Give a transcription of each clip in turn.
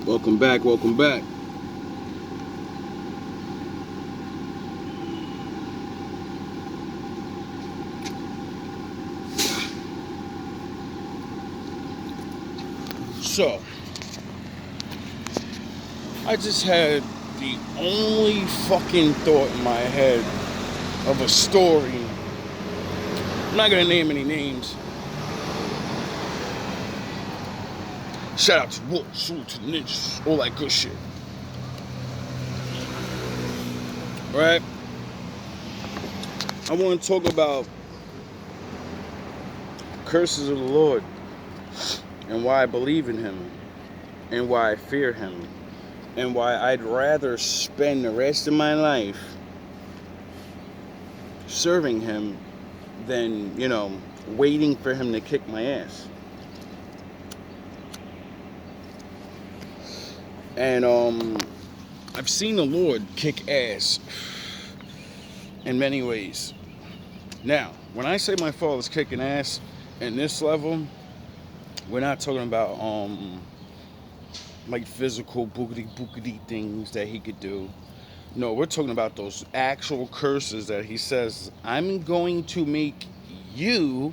Welcome back, welcome back. So, I just had the only fucking thought in my head of a story. I'm not gonna name any names. Shout out to Wolf, salute to Ninjas, all that good shit. Right? I want to talk about curses of the Lord and why I believe in Him and why I fear Him and why I'd rather spend the rest of my life serving Him than, waiting for Him to kick my ass. And I've seen the Lord kick ass in many ways. Now, when I say my Father's kicking ass in this level, we're not talking about like physical boogity things that He could do. No, we're talking about those actual curses that He says, I'm going to make you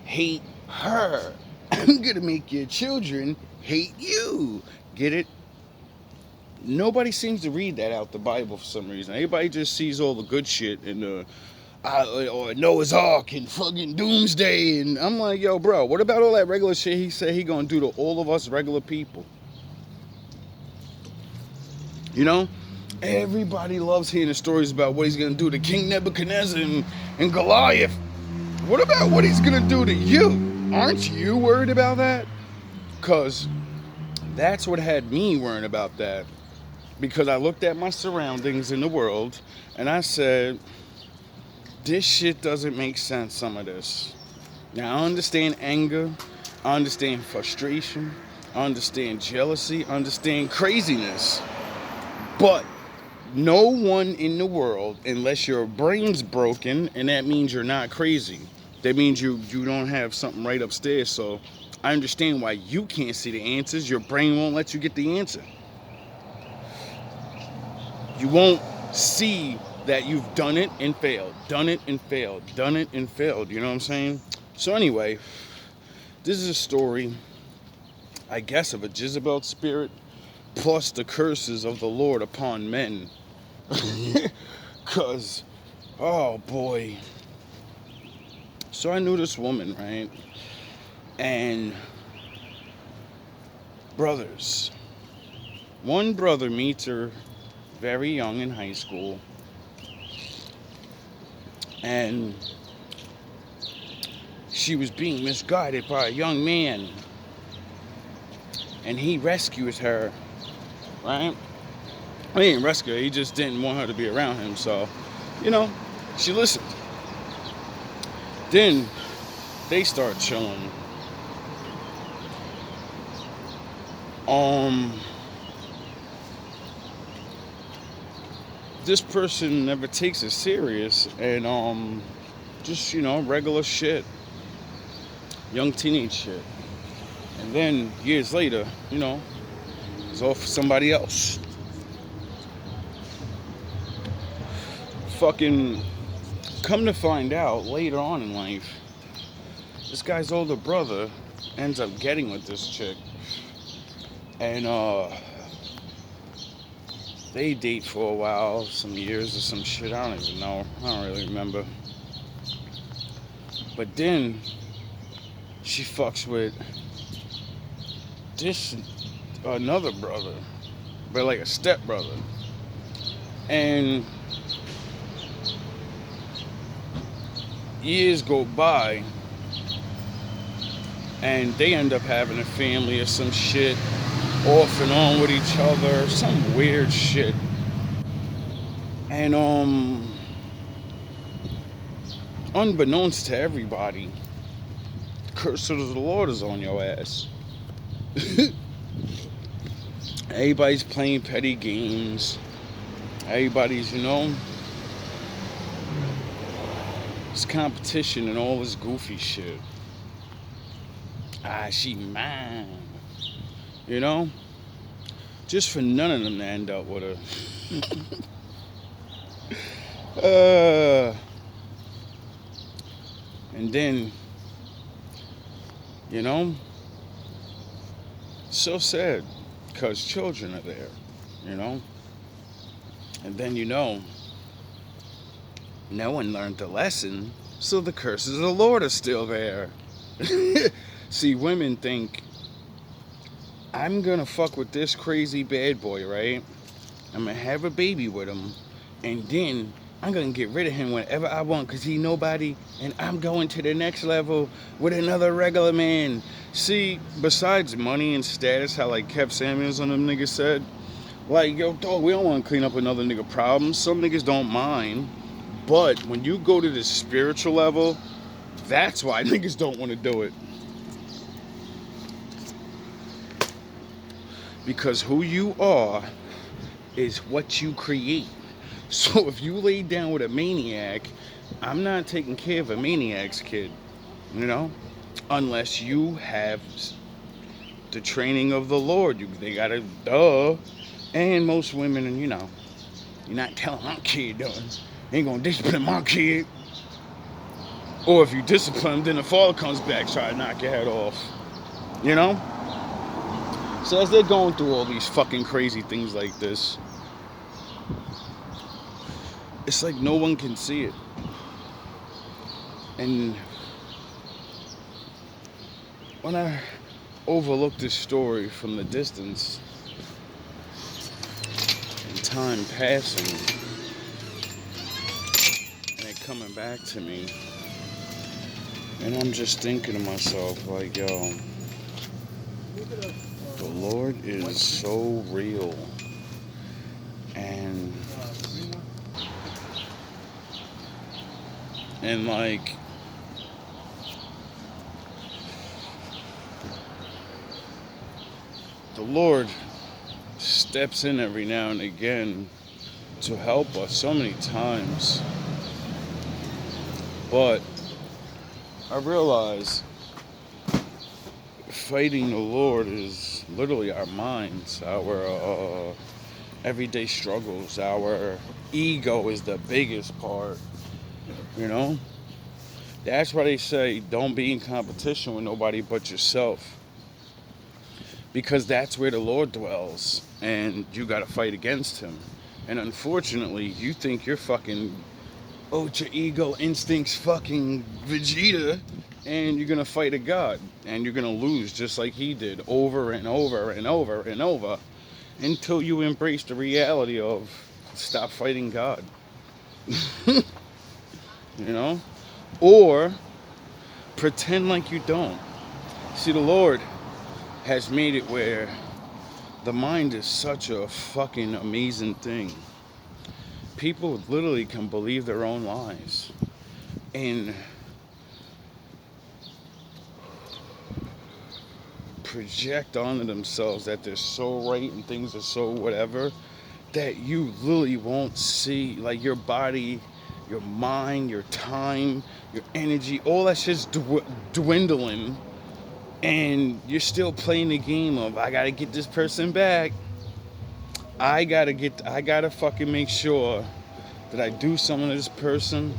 hate her. I'm going to make your children hate you. Get it? Nobody seems to read that out the Bible for some reason. Everybody just sees all the good shit in the or Noah's Ark and fucking Doomsday, and I'm like, yo, bro, what about all that regular shit He said He gonna do to all of us regular people? Everybody loves hearing the stories about what He's gonna do to King Nebuchadnezzar and Goliath. What about what He's gonna do to you? Aren't you worried about that? Because that's what had me worrying about that. Because I looked at my surroundings in the world and I said, this shit doesn't make sense, some of this. Now, I understand anger, I understand frustration, I understand jealousy, I understand craziness. But no one in the world, unless your brain's broken, and that means you're not crazy. That means you don't have something right upstairs. So I understand why you can't see the answers. Your brain won't let you get the answer. You won't see that you've done it and failed, done it and failed, done it and failed. You know what I'm saying? So anyway, this is a story, I guess, of a Jezebel spirit plus the curses of the Lord upon men. Because, oh boy. So I knew this woman, right? And brothers. One brother meets her very young in high school. And she was being misguided by a young man. And he rescues her, right? He didn't rescue her, he just didn't want her to be around him. So, she listened. Then they start chilling. This person never takes it serious, and just regular shit, young teenage shit, and then years later, it's off for somebody else. Fucking come to find out later on in life, this guy's older brother ends up getting with this chick, and they date for a while, some years or some shit, I don't even know. I don't really remember. But then she fucks with this another brother, but like a stepbrother. And years go by and they end up having a family or some shit, off and on with each other, some weird shit. And unbeknownst to everybody, the curse of the Lord is on your ass. Everybody's playing petty games. Everybody's, it's competition and all this goofy shit. She mine. Just for none of them to end up with her. And then, you know, so sad because children are there, you know. And then, no one learned the lesson, so the curses of the Lord are still there. See, women think, I'm gonna fuck with this crazy bad boy, right? I'm gonna have a baby with him, and then I'm gonna get rid of him whenever I want because he nobody, and I'm going to the next level with another regular man. See, besides money and status, how like Kev Samuels on them niggas said, like, yo, dog, we don't want to clean up another nigga problem. Some niggas don't mind, but when you go to the spiritual level, that's why niggas don't want to do it. Because who you are is what you create. So if you lay down with a maniac, I'm not taking care of a maniac's kid, unless you have the training of the Lord. They gotta, and most women, you're not telling my kid, ain't gonna discipline my kid. Or if you discipline him, then the father comes back, try to knock your head off, So as they're going through all these fucking crazy things like this, it's like no one can see it. And when I overlook this story from the distance and time passing and it coming back to me, and I'm just thinking to myself, like, yo, the Lord is so real. And like, the Lord steps in every now and again to help us so many times. But I realize fighting the Lord is literally our minds, our everyday struggles. Our ego is the biggest part, That's why they say don't be in competition with nobody but yourself. Because that's where the Lord dwells, and you gotta fight against him. And unfortunately, you think you're fucking ultra ego instincts fucking Vegeta, and you're gonna fight a god, and you're gonna lose just like he did over and over and over and over, until you embrace the reality of stop fighting God. Or pretend like you don't. See, the Lord has made it where the mind is such a fucking amazing thing. People literally can believe their own lies and project onto themselves that they're so right and things are so whatever, that you literally won't see, like, your body, your mind, your time, your energy, all that shit's dwindling, and you're still playing the game of, I gotta get this person back. I gotta fucking make sure that I do something to this person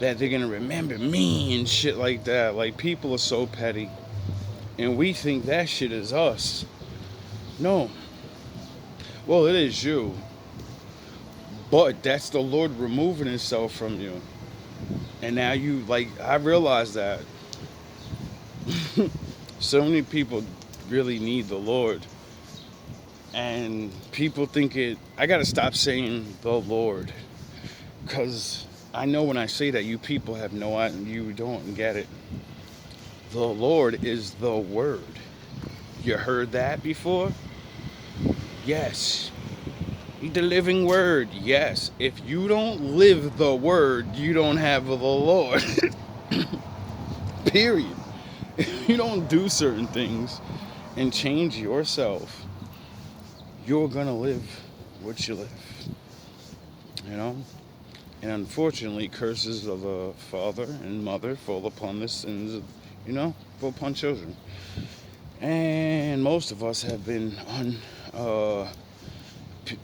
that they're gonna remember me and shit like that. Like, people are so petty, and we think that shit is us. No. Well, it is you, but that's the Lord removing himself from you. And now you, like, I realize that so many people really need the Lord, and people think I gotta stop saying the Lord, because I know when I say that, you people have no idea, you don't get it. The Lord is the Word. You heard that before? Yes. He's the living Word. Yes. If you don't live the Word, you don't have the Lord. Period. If you don't do certain things and change yourself, you're gonna live what you live. And unfortunately, curses of the father and mother fall upon the sins of, fall upon children. And most of us have been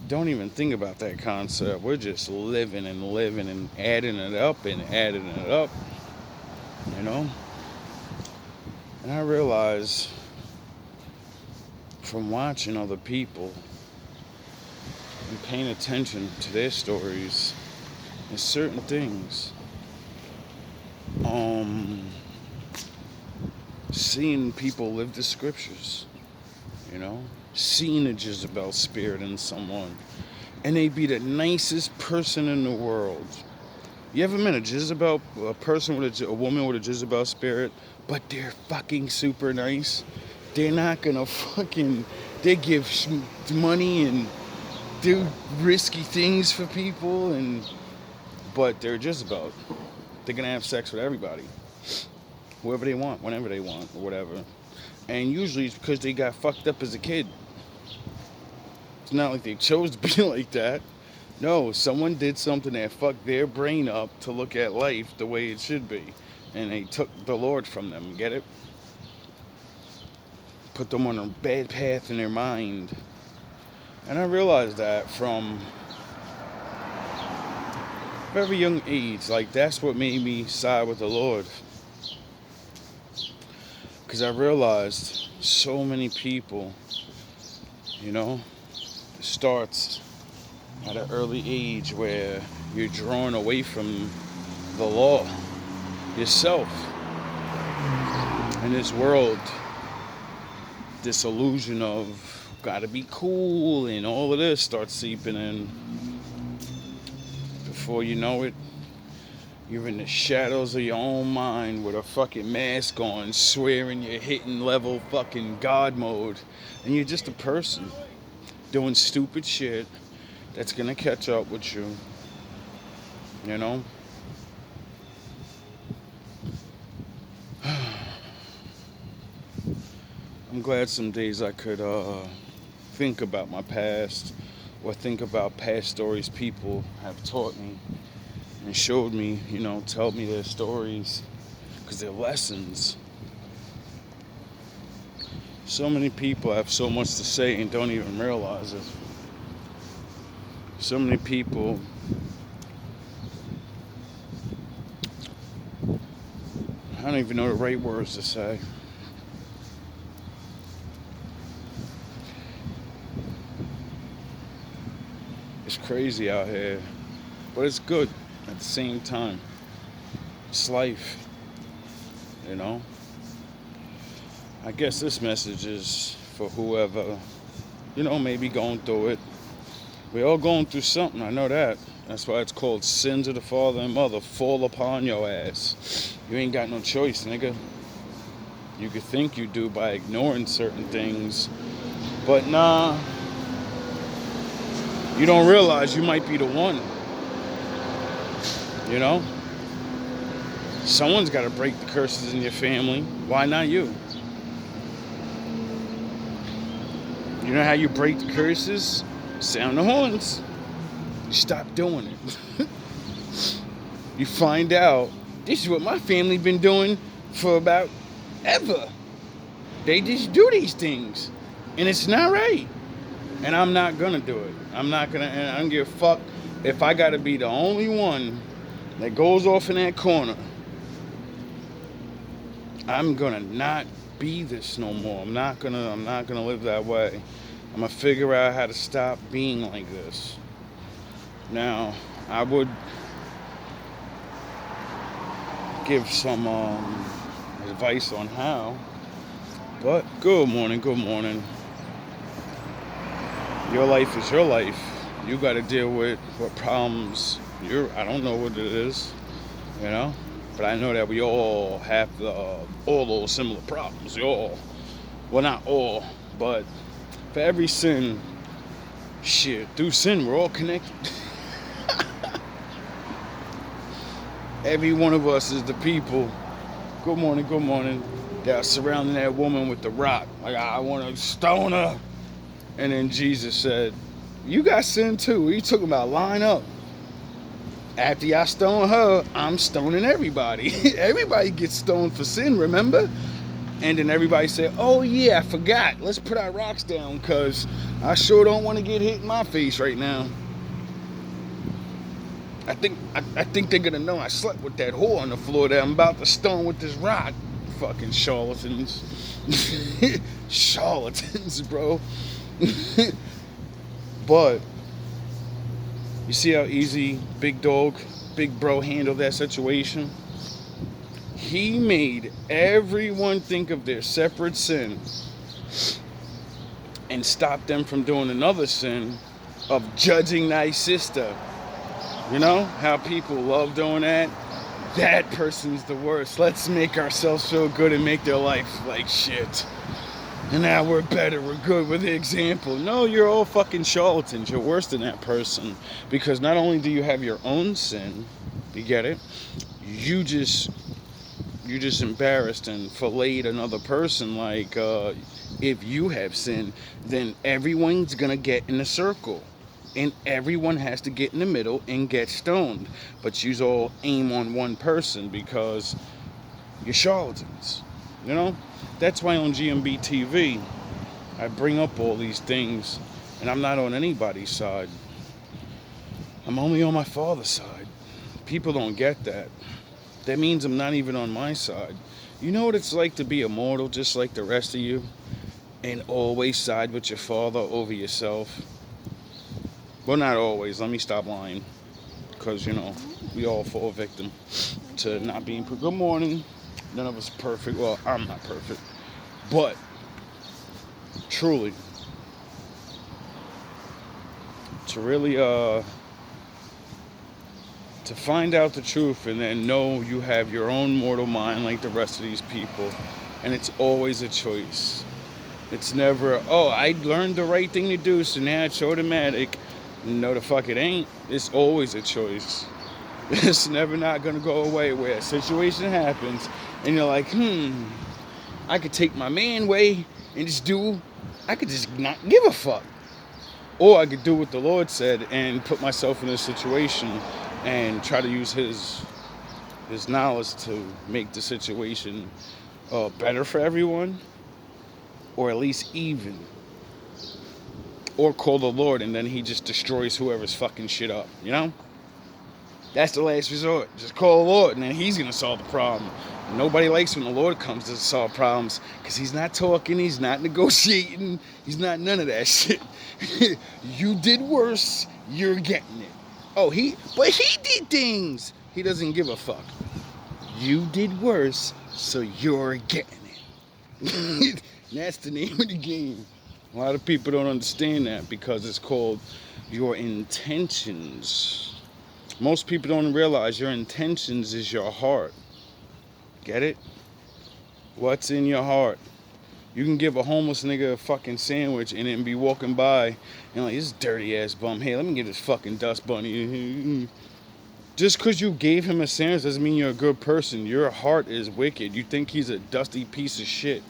don't even think about that concept. We're just living and adding it up and adding it up, you know? And I realize from watching other people and paying attention to their stories and certain things, seeing people live the scriptures, you know, seeing a Jezebel spirit in someone, and they be the nicest person in the world. You ever met a person with a woman with a Jezebel spirit, but they're fucking super nice? They're not gonna they give money and do risky things for people, but they're Jezebel. They're gonna have sex with everybody, whoever they want, whenever they want, or whatever. And usually it's because they got fucked up as a kid. It's not like they chose to be like that. No, someone did something that fucked their brain up to look at life the way it should be. And they took the Lord from them, get it? Put them on a bad path in their mind. And I realized that from a very young age. Like, that's what made me side with the Lord. Because I realized so many people, you know, it starts at an early age where you're drawn away from the law yourself. In this world, this illusion of gotta be cool and all of this starts seeping in. Before you know it, you're in the shadows of your own mind with a fucking mask on, swearing you're hitting level fucking God mode. And you're just a person doing stupid shit that's gonna catch up with you. You know? I'm glad some days I could think about my past, or think about past stories people have taught me and showed me, you know, tell me their stories, because they're lessons. So many people have so much to say and don't even realize it. So many people I don't even know the right words to say. It's crazy out here, but it's good at the same time. It's life, you know? I guess this message is for whoever, you know, maybe going through it. We all going through something, I know that. That's why it's called sins of the father and mother fall upon your ass. You ain't got no choice, nigga. You could think you do by ignoring certain things, but nah. You don't realize you might be the one. You know? Someone's got to break the curses in your family. Why not you? You know how you break the curses? Sound the horns. You stop doing it. You find out, this is what my family been doing for about ever. They just do these things. And it's not right. And I'm not gonna do it. And I don't give a fuck if I gotta be the only one that goes off in that corner. I'm gonna not be this no more. I'm not gonna live that way. I'm gonna figure out how to stop being like this. Now, I would give some advice on how, but good morning. Your life is your life. You got to deal with what problems I don't know what it is, you know, but I know that we all have all those similar problems. Well, not all, but for every sin, through sin we're all connected. Every one of us is the people. Good morning. That are surrounding that woman with the rock. Like, I want to stone her. And then Jesus said, you got sin too. What are you talking about? Line up. After y'all stone her, I'm stoning everybody. Everybody gets stoned for sin, remember? And then everybody said, oh yeah, I forgot. Let's put our rocks down because I sure don't want to get hit in my face right now. I think they're gonna know I slept with that whore on the floor that I'm about to stone with this rock. Fucking charlatans. Charlatans, bro. But you see how easy Big Bro handled that situation? He made everyone think of their separate sin and stopped them from doing another sin of judging thy sister. You know how people love doing that? That person's the worst. Let's make ourselves feel good and make their life like shit. And now we're better, we're good with the example. No, you're all fucking charlatans. You're worse than that person. Because not only do you have your own sin, you get it? You just embarrassed and filleted another person. Like, if you have sin, then everyone's gonna get in a circle. And everyone has to get in the middle and get stoned. But you all aim on one person because you're charlatans. You know? That's why on GMB TV, I bring up all these things. And I'm not on anybody's side. I'm only on my Father's side. People don't get that. That means I'm not even on my side. You know what it's like to be immortal just like the rest of you? And always side with your Father over yourself? Well, not always. Let me stop lying. Because, you know, we all fall victim to not being perfect. Good morning. None of us perfect. Well, I'm not perfect. But, truly, to really, to find out the truth and then know you have your own mortal mind like the rest of these people. And it's always a choice. It's never, oh, I learned the right thing to do, so now it's automatic. No, the fuck it ain't. It's always a choice. It's never not gonna go away where a situation happens and you're like, I could take my man way and I could just not give a fuck. Or I could do what the Lord said and put myself in a situation and try to use his knowledge to make the situation better for everyone, or at least even. Or call the Lord and then he just destroys whoever's fucking shit up, you know? That's the last resort. Just call the Lord and then he's going to solve the problem. Nobody likes when the Lord comes to solve problems because he's not talking, he's not negotiating, he's not none of that shit. You did worse, you're getting it. Oh, but he did things. He doesn't give a fuck. You did worse, so you're getting it. That's the name of the game. A lot of people don't understand that because it's called your intentions. Most people don't realize your intentions is your heart. Get it? What's in your heart? You can give a homeless nigga a fucking sandwich and then be walking by and like, this dirty ass bum, hey, let me get this fucking dust bunny. Just because you gave him a sandwich doesn't mean you're a good person. Your heart is wicked. You think he's a dusty piece of shit.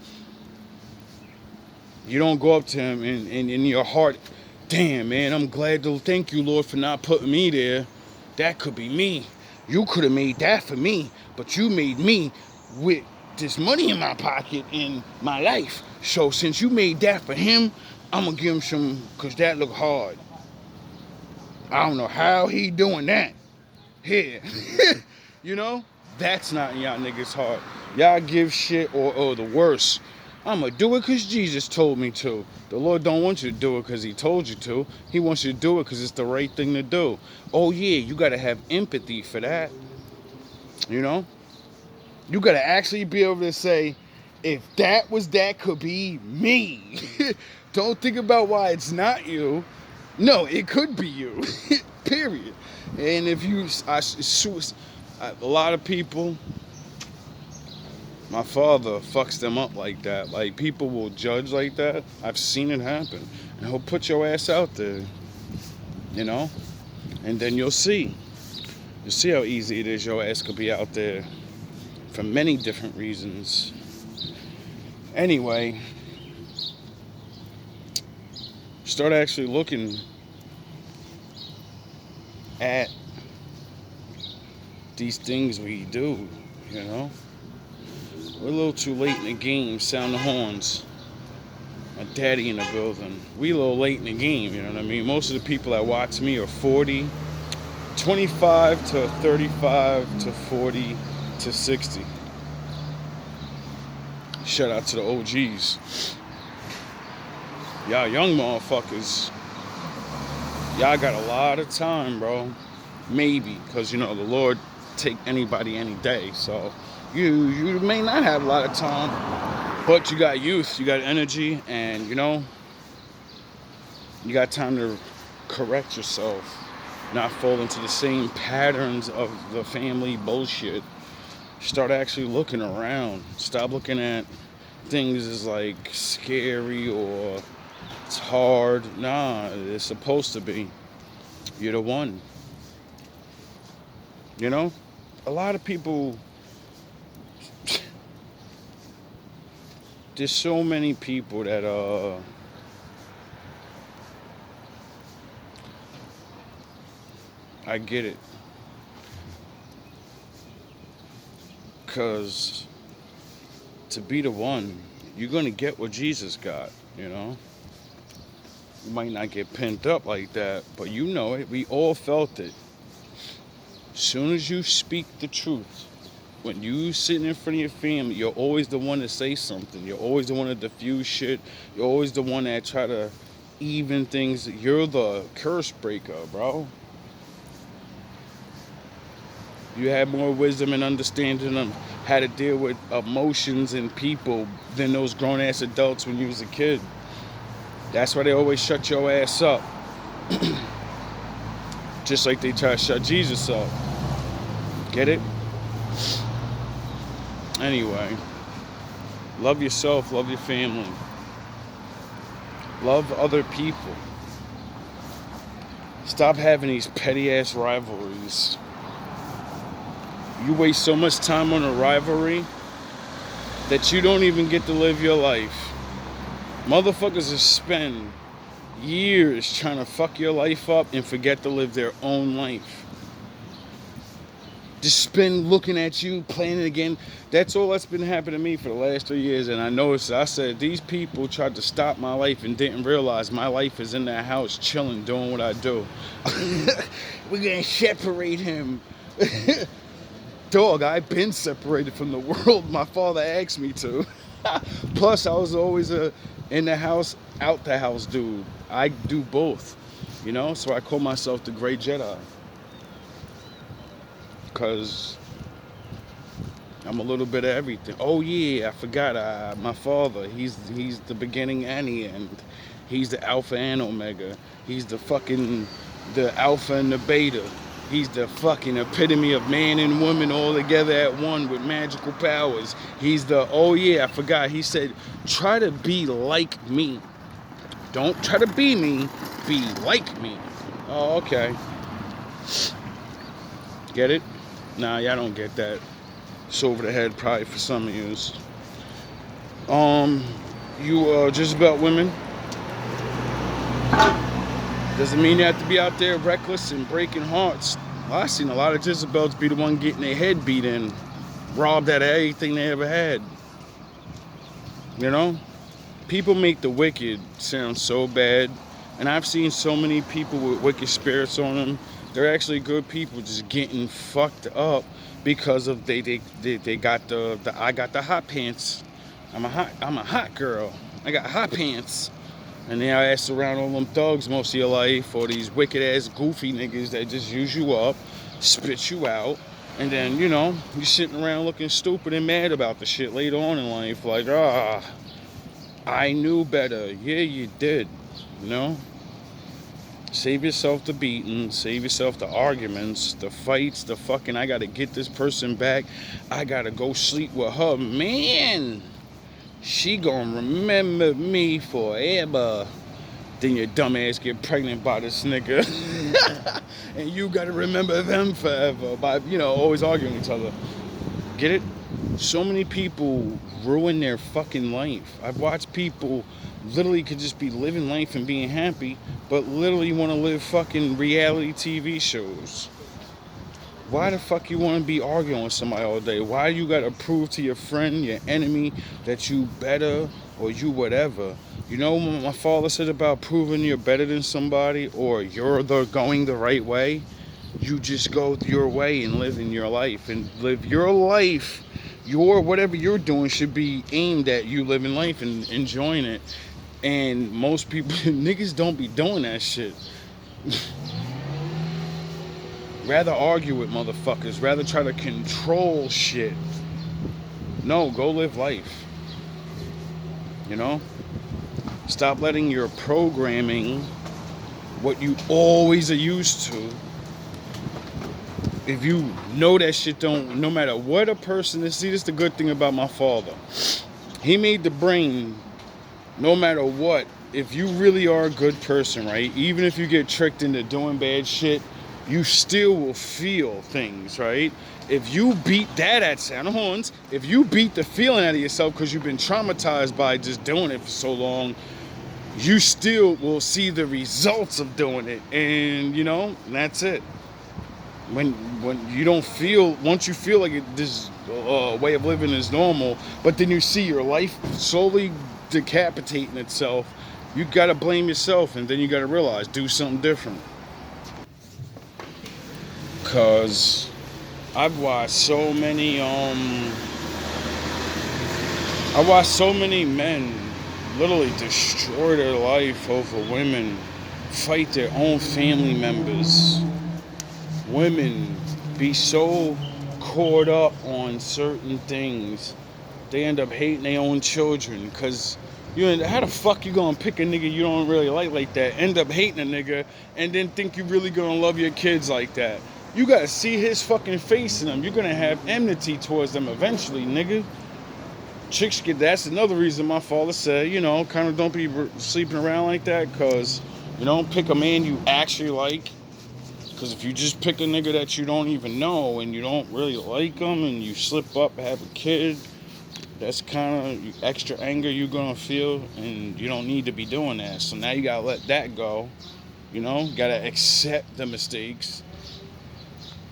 You don't go up to him and in your heart, damn, man, I'm glad to thank you, Lord, for not putting me there. That could be me. You could have made that for me, but you made me with this money in my pocket in my life. So since you made that for him, I'm going to give him some, because that look hard. I don't know how he doing that. Here. You know? That's not in y'all niggas' heart. Y'all give shit or the worst. I'm going to do it because Jesus told me to. The Lord don't want you to do it because he told you to. He wants you to do it because it's the right thing to do. Oh, yeah, you got to have empathy for that. You know? You got to actually be able to say, if that could be me. Don't think about why it's not you. No, it could be you. Period. And if you, a lot of people, my father fucks them up like that. Like, people will judge like that. I've seen it happen. And he'll put your ass out there, you know? And then you'll see. You'll see how easy it is your ass could be out there for many different reasons. Anyway, start actually looking at these things we do, you know? We're a little too late in the game. Sound the horns. My daddy in the building. We a little late in the game, you know what I mean? Most of the people that watch me are 40, 25 to 35 to 40 to 60. Shout out to the OGs. Y'all young motherfuckers. Y'all got a lot of time, bro. Maybe, because, you know, the Lord take anybody any day. So you may not have a lot of time, but you got youth, you got energy, and, you know, you got time to correct yourself. Not fall into the same patterns of the family bullshit. Start actually looking around. Stop looking at things as like scary or it's hard. Nah, it's supposed to be. You're the one. You know? A lot of people, there's so many people that I get it. Because to be the one, you're going to get what Jesus got, you know? You might not get pent up like that, but you know it. We all felt it. As soon as you speak the truth, when you sitting in front of your family, you're always the one to say something. You're always the one to diffuse shit. You're always the one that try to even things. You're the curse breaker, bro. You had more wisdom and understanding of how to deal with emotions and people than those grown-ass adults when you was a kid. That's why they always shut your ass up. Just like they try to shut Jesus up. Get it? Anyway, love yourself, love your family. Love other people. Stop having these petty-ass rivalries. You waste so much time on a rivalry that you don't even get to live your life. Motherfuckers just spend years trying to fuck your life up and forget to live their own life. Just spend looking at you, playing it again. That's all that's been happening to me for the last 3 years. And I noticed, I said, these people tried to stop my life and didn't realize my life is in that house chilling, doing what I do. We're going to separate him. Dog, I've been separated from the world. My father asked me to. Plus, I was always a in the house, out the house dude. I do both, you know? So I call myself the Great Jedi. Because I'm a little bit of everything. Oh, yeah, I forgot. My father, he's the beginning and the end. He's the Alpha and Omega. He's the Alpha and the Beta. He's the fucking epitome of man and woman all together at one with magical powers. He's the, oh yeah, I forgot. He said, try to be like me. Don't try to be me, be like me. Oh, okay. Get it? Nah, y'all don't get that. It's over the head probably for some of yous. You just about women? Doesn't mean you have to be out there reckless and breaking hearts. I've seen a lot of Jezebels be the one getting their head beat in, robbed out of everything they ever had. You know? People make the wicked sound so bad. And I've seen so many people with wicked spirits on them. They're actually good people just getting fucked up because of they got the I got the hot pants. I'm a hot girl. I got hot pants. And then I ass around all them thugs most of your life, or these wicked ass goofy niggas that just use you up, spit you out, and then, you know, you're sitting around looking stupid and mad about the shit later on in life, like, I knew better. Yeah, you did, you know? Save yourself the beating, save yourself the arguments, the fights, the fucking, I gotta get this person back, I gotta go sleep with her, man! She gonna remember me forever. Then your dumb ass get pregnant by this nigga. And you gotta remember them forever by, you know, always arguing with each other. Get it? So many people ruin their fucking life. I've watched people literally could just be living life and being happy, but literally want to live fucking reality TV shows. Why the fuck you want to be arguing with somebody all day? Why you got to prove to your friend, your enemy, that you better or you whatever? You know what my father said about proving you're better than somebody or you're going the right way? You just go your way and live in your life. And live your life. Your whatever you're doing should be aimed at you living life and enjoying it. And most people, niggas don't be doing that shit. Rather argue with motherfuckers. Rather try to control shit. No, go live life. You know? Stop letting your programming, what you always are used to, if you know that shit don't, no matter what a person is, see, this is the good thing about my father. He made the brain, no matter what, if you really are a good person, right? Even if you get tricked into doing bad shit, you still will feel things, right? If you beat that at sound of horns, if you beat the feeling out of yourself because you've been traumatized by just doing it for so long, you still will see the results of doing it. And, you know, that's it. When you don't feel, once you feel like this way of living is normal, but then you see your life slowly decapitating itself, you gotta blame yourself, and then you gotta realize, do something different. Cause I've watched so many men literally destroy their life over women, fight their own family members. Women be so caught up on certain things, they end up hating their own children. Cause how the fuck you gonna pick a nigga you don't really like that, end up hating a nigga, and then think you really gonna love your kids like that? You gotta see his fucking face in them. You're gonna have enmity towards them eventually, nigga. Chicks get, that's another reason my father said, you know, kind of don't be sleeping around like that, cause you don't pick a man you actually like. Because if you just pick a nigga that you don't even know and you don't really like him and you slip up, have a kid, that's kind of extra anger you're going to feel, and you don't need to be doing that. So now you got to let that go, you know, got to accept the mistakes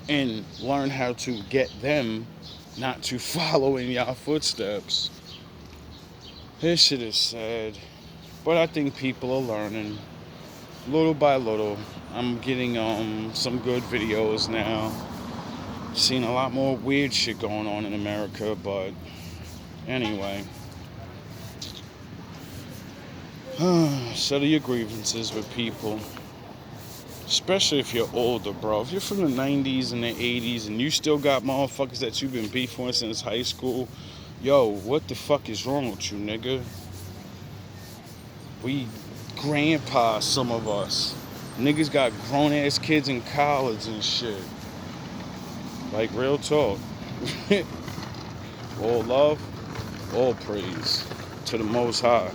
and learn how to get them not to follow in your footsteps. This shit is sad, but I think people are learning little by little. I'm getting some good videos now. Seeing a lot more weird shit going on in America, but anyway. Settle your grievances with people. Especially if you're older, bro. If you're from the 90s and the 80s and you still got motherfuckers that you've been beefing with since high school, yo, what the fuck is wrong with you, nigga? We grandpa, some of us. Niggas got grown-ass kids in college and shit. Like, real talk. All love, all praise to the Most High.